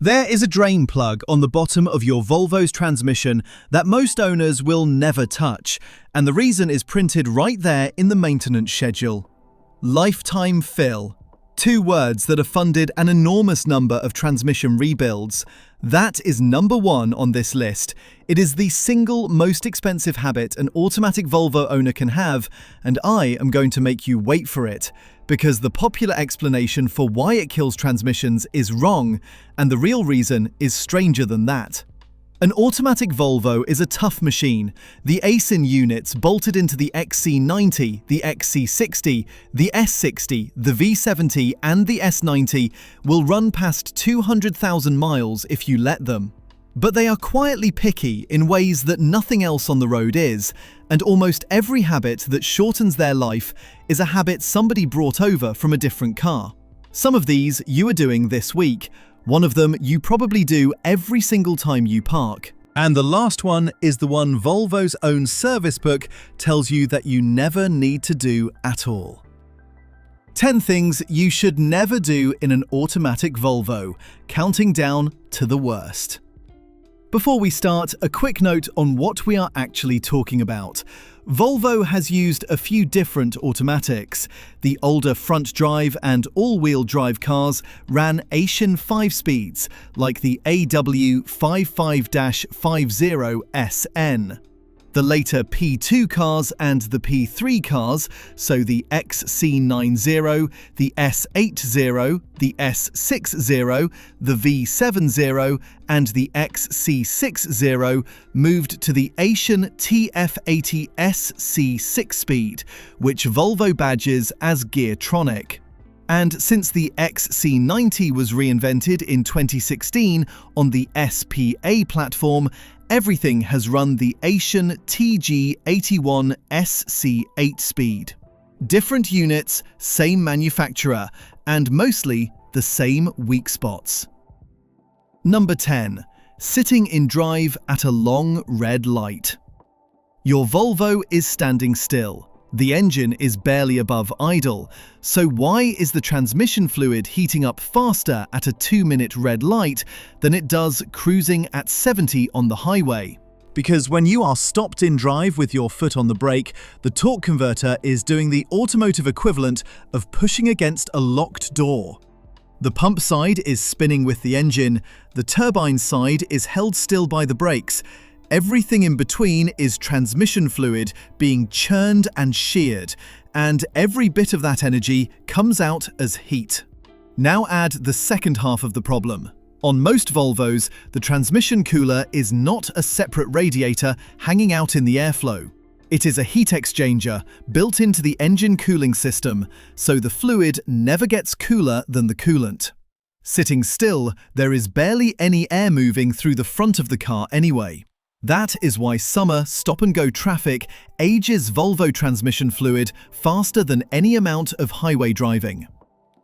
There is a drain plug on the bottom of your Volvo's transmission that most owners will never touch, and the reason is printed right there in the maintenance schedule. Lifetime fill. 2 words that have funded an enormous number of transmission rebuilds. That is number 1 on this list. It is the single most expensive habit an automatic Volvo owner can have, and I am going to make you wait for it, because the popular explanation for why it kills transmissions is wrong, and the real reason is stranger than that. An automatic Volvo is a tough machine. The ASIN units bolted into the XC90, the XC60, the S60, the V70 and the S90 will run past 200,000 miles if you let them. But they are quietly picky in ways that nothing else on the road is, and almost every habit that shortens their life is a habit somebody brought over from a different car. Some of these you are doing this week. One of them you probably do every single time you park. And the last one is the one Volvo's own service book tells you that you never need to do at all. 10 things you should never do in an automatic Volvo, counting down to the worst. Before we start, a quick note on what we are actually talking about. Volvo has used a few different automatics. The older front-drive and all-wheel drive cars ran ASIN 5-speeds, like the AW55-50SN. The later P2 cars and the P3 cars, so the XC90, the S80, the S60, the V70 and the XC60 moved to the ASIN TF80SC 6-speed, which Volvo badges as Geartronic. And since the XC90 was reinvented in 2016 on the SPA platform, everything has run the ASIN TG81 SC 8-speed. Different units, same manufacturer, and mostly the same weak spots. Number 10. Sitting in drive at a long red light. Your Volvo is standing still. The engine is barely above idle, so why is the transmission fluid heating up faster at a 2-minute red light than it does cruising at 70 on the highway? Because when you are stopped in drive with your foot on the brake, the torque converter is doing the automotive equivalent of pushing against a locked door. The pump side is spinning with the engine, the turbine side is held still by the brakes. Everything in between is transmission fluid being churned and sheared, and every bit of that energy comes out as heat. Now add the second half of the problem. On most Volvos, the transmission cooler is not a separate radiator hanging out in the airflow. It is a heat exchanger built into the engine cooling system, so the fluid never gets cooler than the coolant. Sitting still, there is barely any air moving through the front of the car anyway. That is why summer stop-and-go traffic ages Volvo transmission fluid faster than any amount of highway driving.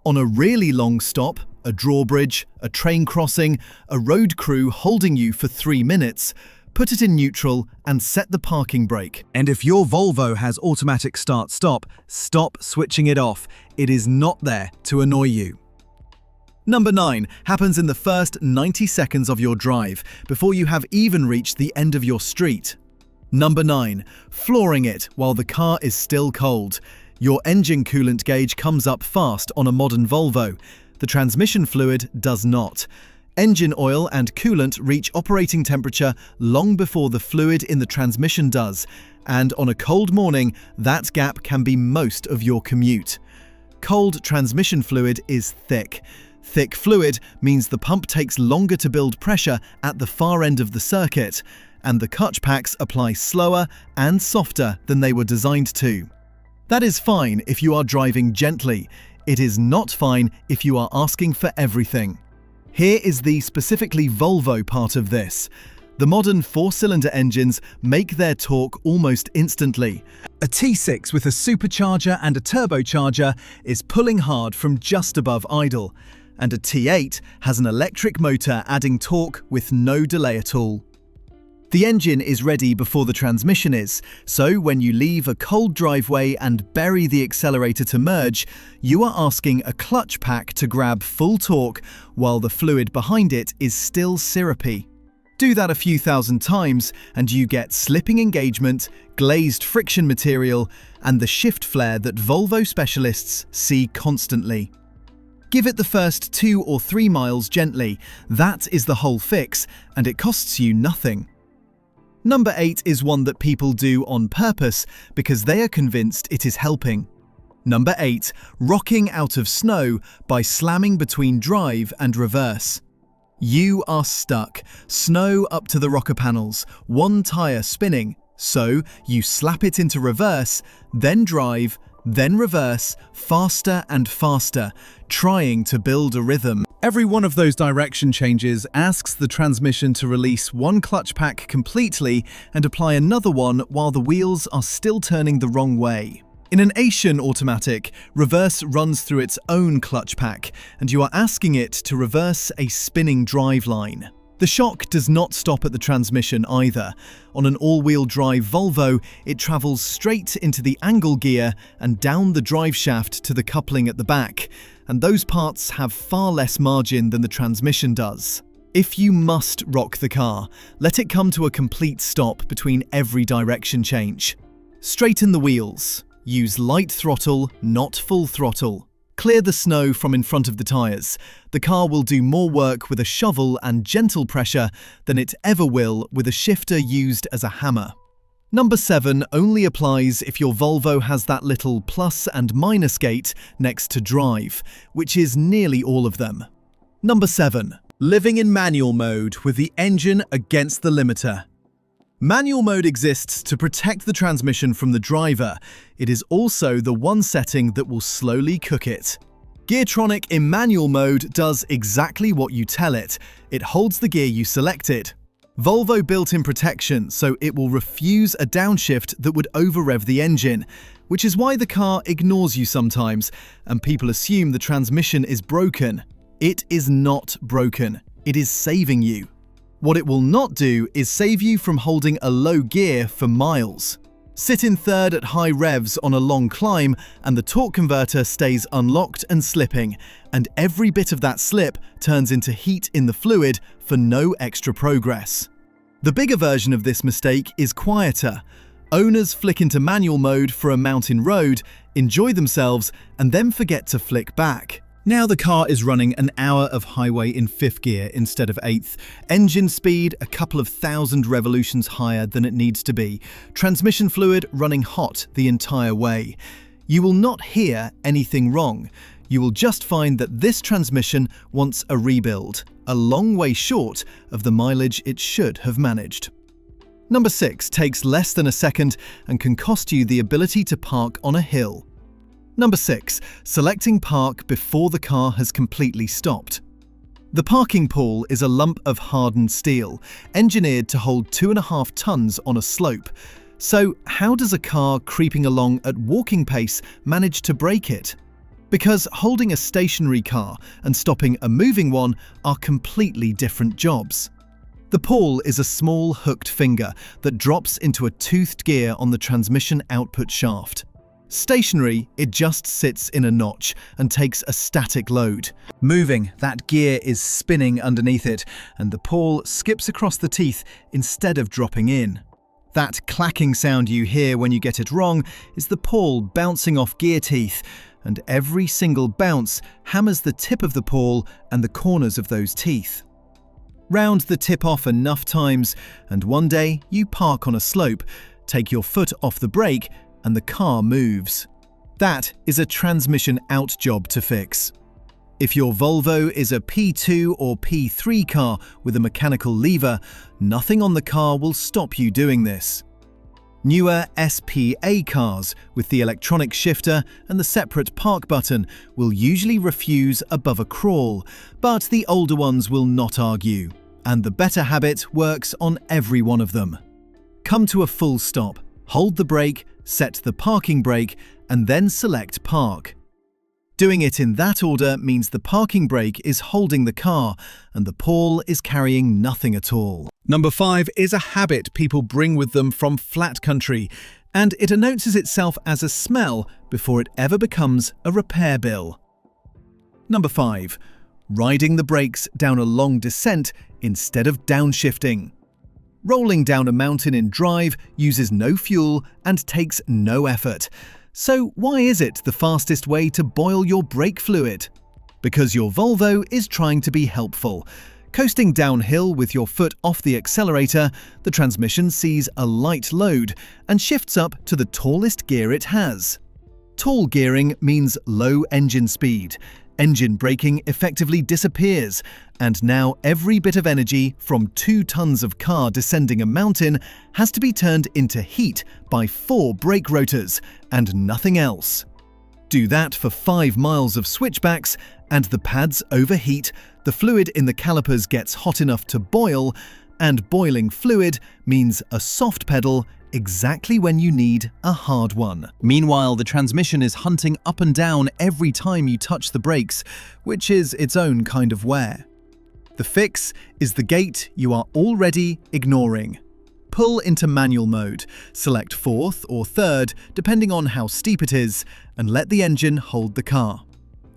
On a really long stop, a drawbridge, a train crossing, a road crew holding you for 3 minutes, put it in neutral and set the parking brake. And if your Volvo has automatic start-stop, stop switching it off. It is not there to annoy you. Number 9 happens in the first 90 seconds of your drive, before you have even reached the end of your street. Number 9. Flooring it while the car is still cold. Your engine coolant gauge comes up fast on a modern Volvo. The transmission fluid does not. Engine oil and coolant reach operating temperature long before the fluid in the transmission does, and on a cold morning, that gap can be most of your commute. Cold transmission fluid is thick. Thick fluid means the pump takes longer to build pressure at the far end of the circuit, and the clutch packs apply slower and softer than they were designed to. That is fine if you are driving gently. It is not fine if you are asking for everything. Here is the specifically Volvo part of this. The modern 4-cylinder engines make their torque almost instantly. A T6 with a supercharger and a turbocharger is pulling hard from just above idle, and a T8 has an electric motor adding torque with no delay at all. The engine is ready before the transmission is, so when you leave a cold driveway and bury the accelerator to merge, you are asking a clutch pack to grab full torque while the fluid behind it is still syrupy. Do that a few thousand times and you get slipping engagement, glazed friction material, and the shift flare that Volvo specialists see constantly. Give it the first 2 or 3 miles gently. That is the whole fix, and it costs you nothing. Number 8 is one that people do on purpose because they are convinced it is helping. Number 8, rocking out of snow by slamming between drive and reverse. You are stuck, snow up to the rocker panels, one tyre spinning, so you slap it into reverse, then drive, then reverse, faster and faster, trying to build a rhythm. Every one of those direction changes asks the transmission to release one clutch pack completely and apply another one while the wheels are still turning the wrong way. In an Asian automatic, reverse runs through its own clutch pack, and you are asking it to reverse a spinning driveline. The shock does not stop at the transmission either. On an all-wheel drive Volvo, it travels straight into the angle gear and down the drive shaft to the coupling at the back, and those parts have far less margin than the transmission does. If you must rock the car, let it come to a complete stop between every direction change. Straighten the wheels. Use light throttle, not full throttle. Clear the snow from in front of the tyres. The car will do more work with a shovel and gentle pressure than it ever will with a shifter used as a hammer. Number 7 only applies if your Volvo has that little plus and minus gate next to drive, which is nearly all of them. Number 7. Living in manual mode with the engine against the limiter. Manual mode exists to protect the transmission from the driver. It is also the one setting that will slowly cook it. Geartronic in manual mode does exactly what you tell it. It holds the gear you selected. Volvo built-in protection, so it will refuse a downshift that would over-rev the engine, which is why the car ignores you sometimes, and people assume the transmission is broken. It is not broken. It is saving you. What it will not do is save you from holding a low gear for miles. Sit in third at high revs on a long climb and the torque converter stays unlocked and slipping, and every bit of that slip turns into heat in the fluid for no extra progress. The bigger version of this mistake is quieter. Owners flick into manual mode for a mountain road, enjoy themselves, and then forget to flick back. Now the car is running an hour of highway in 5th gear instead of 8th. Engine speed a couple of thousand revolutions higher than it needs to be. Transmission fluid running hot the entire way. You will not hear anything wrong. You will just find that this transmission wants a rebuild, a long way short of the mileage it should have managed. Number 6 takes less than a second and can cost you the ability to park on a hill. Number 6. Selecting park before the car has completely stopped. The parking pool is a lump of hardened steel, engineered to hold 2.5 tons on a slope. So how does a car creeping along at walking pace manage to brake it? Because holding a stationary car and stopping a moving one are completely different jobs. The pool is a small hooked finger that drops into a toothed gear on the transmission output shaft. Stationary, it just sits in a notch and takes a static load. Moving, that gear is spinning underneath it, and the pawl skips across the teeth instead of dropping in. That clacking sound you hear when you get it wrong is the pawl bouncing off gear teeth, and every single bounce hammers the tip of the pawl and the corners of those teeth. Round the tip off enough times, and one day you park on a slope, take your foot off the brake, and the car moves. That is a transmission out job to fix. If your Volvo is a P2 or P3 car with a mechanical lever, nothing on the car will stop you doing this. Newer SPA cars with the electronic shifter and the separate park button will usually refuse above a crawl, but the older ones will not argue, and the better habit works on every one of them. Come to a full stop, hold the brake, set the parking brake, and then select park. Doing it in that order means the parking brake is holding the car and the pawl is carrying nothing at all. Number 5 is a habit people bring with them from flat country, and it announces itself as a smell before it ever becomes a repair bill. Number 5. Riding the brakes down a long descent instead of downshifting. Rolling down a mountain in drive uses no fuel and takes no effort. So why is it the fastest way to boil your brake fluid? Because your Volvo is trying to be helpful. Coasting downhill with your foot off the accelerator, the transmission sees a light load and shifts up to the tallest gear it has. Tall gearing means low engine speed. Engine braking effectively disappears, and now every bit of energy from 2 tons of car descending a mountain has to be turned into heat by 4 brake rotors and nothing else. Do that for 5 miles of switchbacks and the pads overheat, the fluid in the calipers gets hot enough to boil, and boiling fluid means a soft pedal exactly when you need a hard one. Meanwhile, the transmission is hunting up and down every time you touch the brakes, which is its own kind of wear. The fix is the gate you are already ignoring. Pull into manual mode, select 4th or 3rd depending on how steep it is, and let the engine hold the car.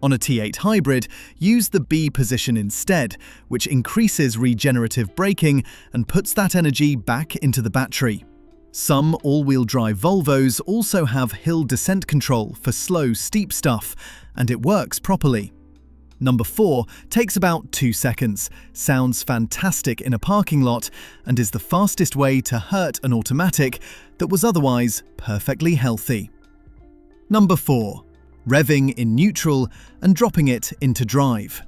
On a T8 hybrid, use the B position instead, which increases regenerative braking and puts that energy back into the battery. Some all-wheel drive Volvos also have hill descent control for slow, steep stuff, and it works properly. Number 4 takes about 2 seconds, sounds fantastic in a parking lot, and is the fastest way to hurt an automatic that was otherwise perfectly healthy. Number 4. Revving in neutral and dropping it into drive.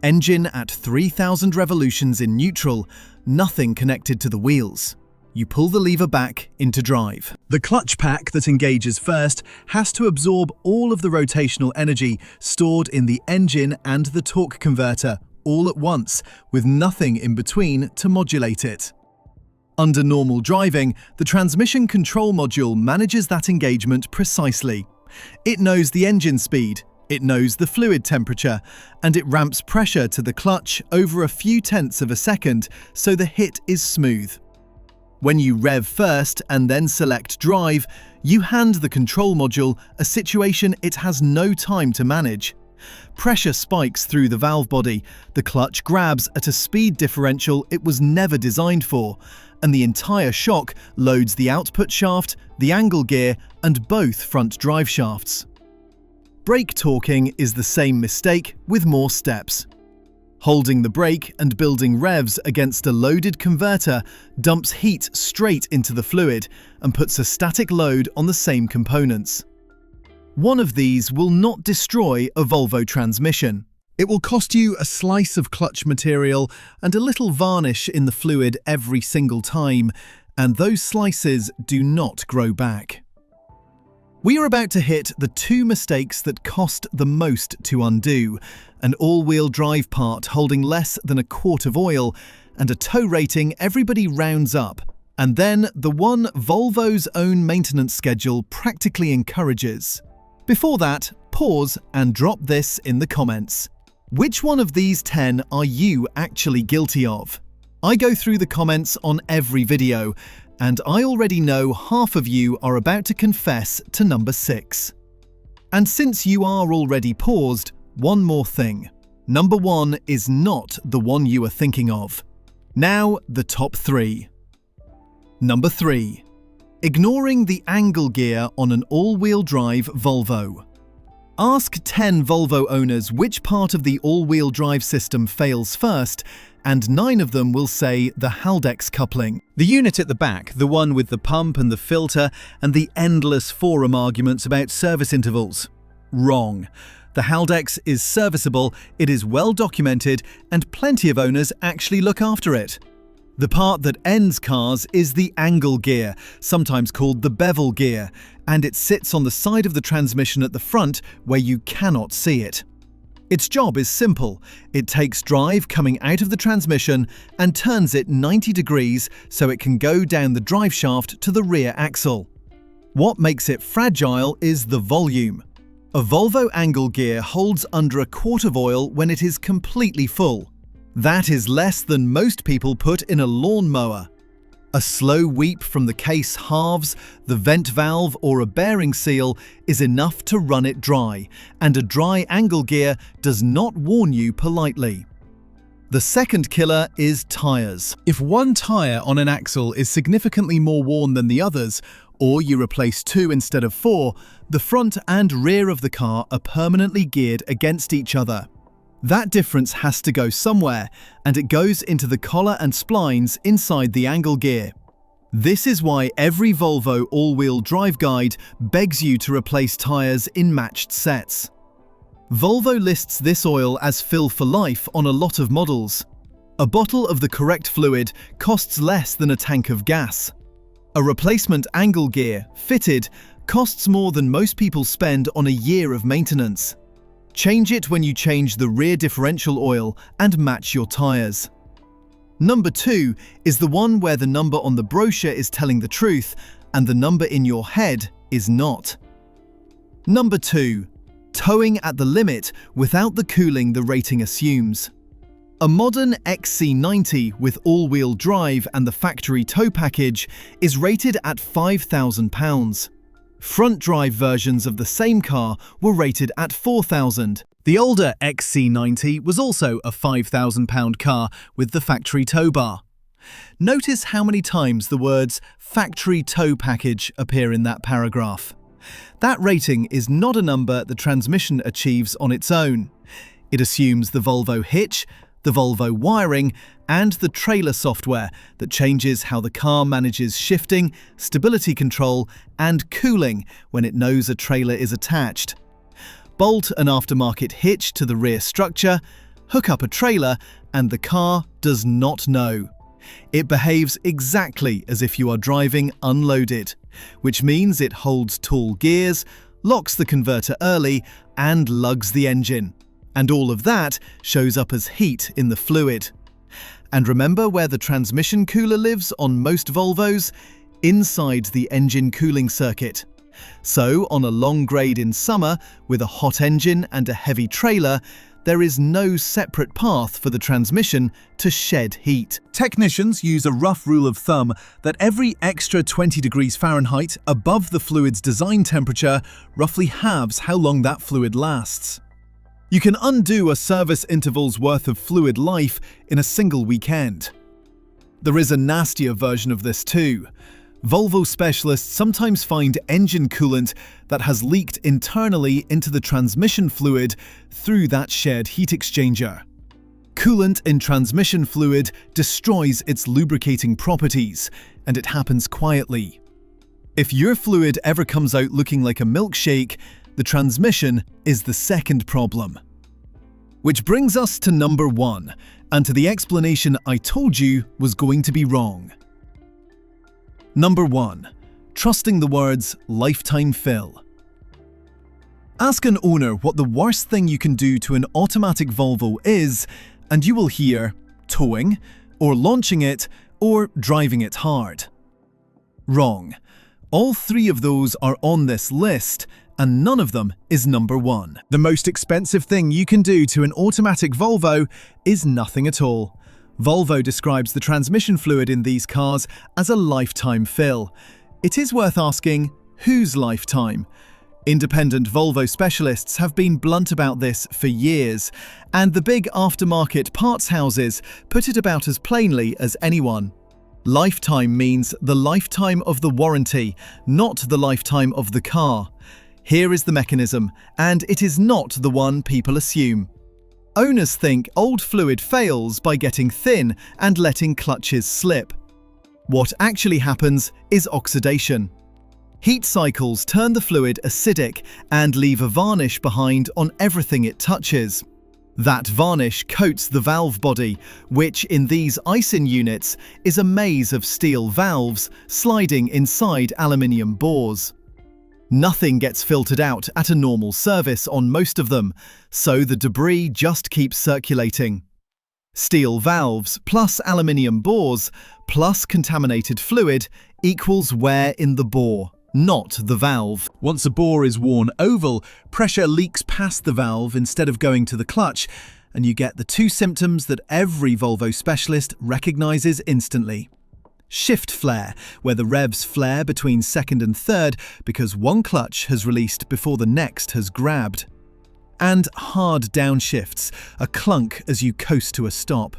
Engine at 3,000 revolutions in neutral, nothing connected to the wheels. You pull the lever back into drive. The clutch pack that engages first has to absorb all of the rotational energy stored in the engine and the torque converter all at once, with nothing in between to modulate it. Under normal driving, the transmission control module manages that engagement precisely. It knows the engine speed, it knows the fluid temperature, and it ramps pressure to the clutch over a few tenths of a second so the hit is smooth. When you rev first and then select drive, you hand the control module a situation it has no time to manage. Pressure spikes through the valve body, the clutch grabs at a speed differential it was never designed for, and the entire shock loads the output shaft, the angle gear, and both front drive shafts. Brake torquing is the same mistake with more steps. Holding the brake and building revs against a loaded converter dumps heat straight into the fluid and puts a static load on the same components. One of these will not destroy a Volvo transmission. It will cost you a slice of clutch material and a little varnish in the fluid every single time, and those slices do not grow back. We are about to hit the 2 mistakes that cost the most to undo: an all-wheel drive part holding less than a quart of oil, and a tow rating everybody rounds up, and then the one Volvo's own maintenance schedule practically encourages. Before that, pause and drop this in the comments. Which one of these 10 are you actually guilty of? I go through the comments on every video, and I already know half of you are about to confess to number 6. And since you are already paused, one more thing. Number 1 is not the one you are thinking of. Now, the top 3. Number 3. Ignoring the angle gear on an all-wheel drive Volvo. Ask 10 Volvo owners which part of the all-wheel drive system fails first, and 9 of them will say the Haldex coupling. The unit at the back, the one with the pump and the filter, and the endless forum arguments about service intervals. Wrong. The Haldex is serviceable, it is well documented, and plenty of owners actually look after it. The part that ends cars is the angle gear, sometimes called the bevel gear, and it sits on the side of the transmission at the front where you cannot see it. Its job is simple. It takes drive coming out of the transmission and turns it 90 degrees so it can go down the drive shaft to the rear axle. What makes it fragile is the volume. A Volvo angle gear holds under a quart of oil when it is completely full. That is less than most people put in a lawn mower. A slow weep from the case halves, the vent valve or a bearing seal is enough to run it dry, and a dry angle gear does not warn you politely. The second killer is tyres. If one tyre on an axle is significantly more worn than the others, or you replace 2 instead of 4, the front and rear of the car are permanently geared against each other. That difference has to go somewhere, and it goes into the collar and splines inside the angle gear. This is why every Volvo all-wheel drive guide begs you to replace tyres in matched sets. Volvo lists this oil as fill for life on a lot of models. A bottle of the correct fluid costs less than a tank of gas. A replacement angle gear, fitted, costs more than most people spend on a year of maintenance. Change it when you change the rear differential oil and match your tyres. Number 2 is the one where the number on the brochure is telling the truth and the number in your head is not. Number 2. Towing at the limit without the cooling the rating assumes. A modern XC90 with all-wheel drive and the factory tow package is rated at £5,000. Front drive versions of the same car were rated at £4,000. The older XC90 was also a £5,000 car with the factory tow bar. Notice how many times the words factory tow package appear in that paragraph. That rating is not a number the transmission achieves on its own. It assumes the Volvo hitch, the Volvo wiring, and the trailer software that changes how the car manages shifting, stability control, and cooling when it knows a trailer is attached. Bolt an aftermarket hitch to the rear structure, hook up a trailer, and the car does not know. It behaves exactly as if you are driving unloaded, which means it holds tall gears, locks the converter early, and lugs the engine. And all of that shows up as heat in the fluid. And remember where the transmission cooler lives on most Volvos? Inside the engine cooling circuit. So, on a long grade in summer, with a hot engine and a heavy trailer, there is no separate path for the transmission to shed heat. Technicians use a rough rule of thumb that every extra 20 degrees Fahrenheit above the fluid's design temperature roughly halves how long that fluid lasts. You can undo a service interval's worth of fluid life in a single weekend. There is a nastier version of this too. Volvo specialists sometimes find engine coolant that has leaked internally into the transmission fluid through that shared heat exchanger. Coolant in transmission fluid destroys its lubricating properties, and it happens quietly. If your fluid ever comes out looking like a milkshake, the transmission is the second problem. Which brings us to number 1, and to the explanation I told you was going to be wrong. Number 1. Trusting the words lifetime fill. Ask an owner what the worst thing you can do to an automatic Volvo is, and you will hear towing, or launching it, or driving it hard. Wrong. All 3 of those are on this list, and none of them is number 1. The most expensive thing you can do to an automatic Volvo is nothing at all. Volvo describes the transmission fluid in these cars as a lifetime fill. It is worth asking, whose lifetime? Independent Volvo specialists have been blunt about this for years, and the big aftermarket parts houses put it about as plainly as anyone. Lifetime means the lifetime of the warranty, not the lifetime of the car. Here is the mechanism, and it is not the one people assume. Owners think old fluid fails by getting thin and letting clutches slip. What actually happens is oxidation. Heat cycles turn the fluid acidic and leave a varnish behind on everything it touches. That varnish coats the valve body, which in these ISIN units is a maze of steel valves sliding inside aluminium bores. Nothing gets filtered out at a normal service on most of them, so the debris just keeps circulating. Steel valves plus aluminium bores plus contaminated fluid equals wear in the bore, not the valve. Once a bore is worn oval, pressure leaks past the valve instead of going to the clutch, and you get the two symptoms that every Volvo specialist recognizes instantly. Shift flare, where the revs flare between second and third because one clutch has released before the next has grabbed. And hard downshifts, a clunk as you coast to a stop.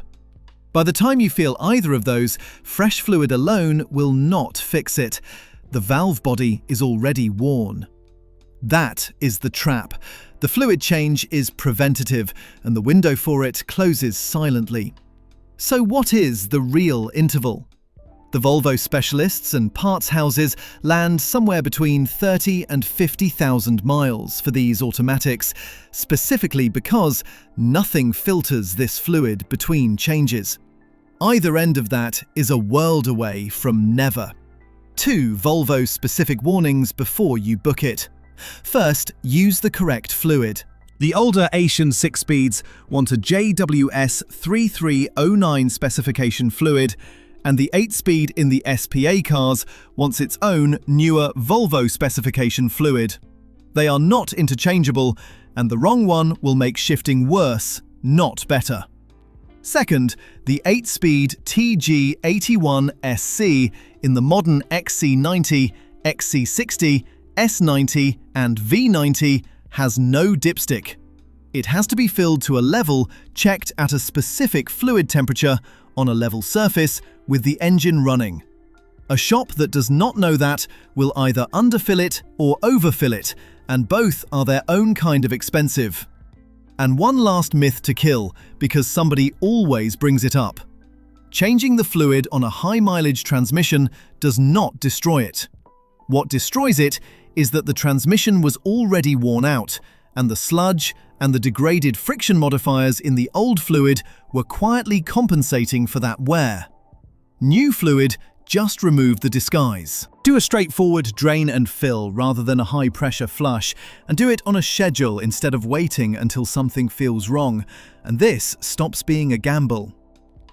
By the time you feel either of those, fresh fluid alone will not fix it. The valve body is already worn. That is the trap. The fluid change is preventative, and the window for it closes silently. So what is the real interval? The Volvo specialists and parts houses land somewhere between 30 and 50,000 miles for these automatics, specifically because nothing filters this fluid between changes. Either end of that is a world away from never. 2 Volvo-specific warnings before you book it. First, use the correct fluid. The older Asian 6-speeds want a JWS 3309 specification fluid, and the 8-speed in the SPA cars wants its own newer Volvo specification fluid. They are not interchangeable, and the wrong one will make shifting worse, not better. Second, the 8-speed TG81SC in the modern XC90, XC60, S90 and V90 has no dipstick. It has to be filled to a level checked at a specific fluid temperature on a level surface with the engine running. A shop that does not know that will either underfill it or overfill it, and both are their own kind of expensive. And one last myth to kill, because somebody always brings it up. Changing the fluid on a high-mileage transmission does not destroy it. What destroys it is that the transmission was already worn out, and the sludge and the degraded friction modifiers in the old fluid were quietly compensating for that wear. New fluid just remove the disguise. Do a straightforward drain and fill rather than a high-pressure flush, and do it on a schedule instead of waiting until something feels wrong, and this stops being a gamble.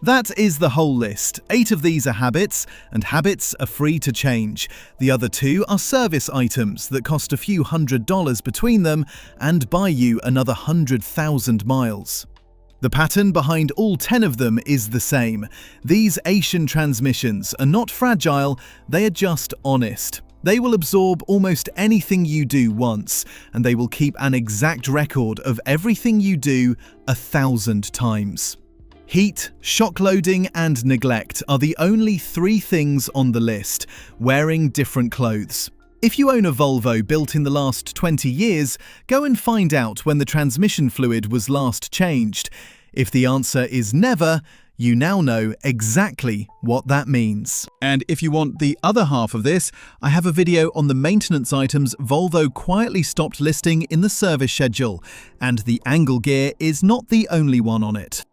That is the whole list. 8 of these are habits, and habits are free to change. The other 2 are service items that cost a few $100s between them and buy you another 100,000 miles. The pattern behind all 10 of them is the same. These Asian transmissions are not fragile, they are just honest. They will absorb almost anything you do once, and they will keep an exact record of everything you do 1,000 times. Heat, shock loading and neglect are the only 3 things on the list, wearing different clothes. If you own a Volvo built in the last 20 years, go and find out when the transmission fluid was last changed. If the answer is never, you now know exactly what that means. And if you want the other half of this, I have a video on the maintenance items Volvo quietly stopped listing in the service schedule, and the angle gear is not the only one on it.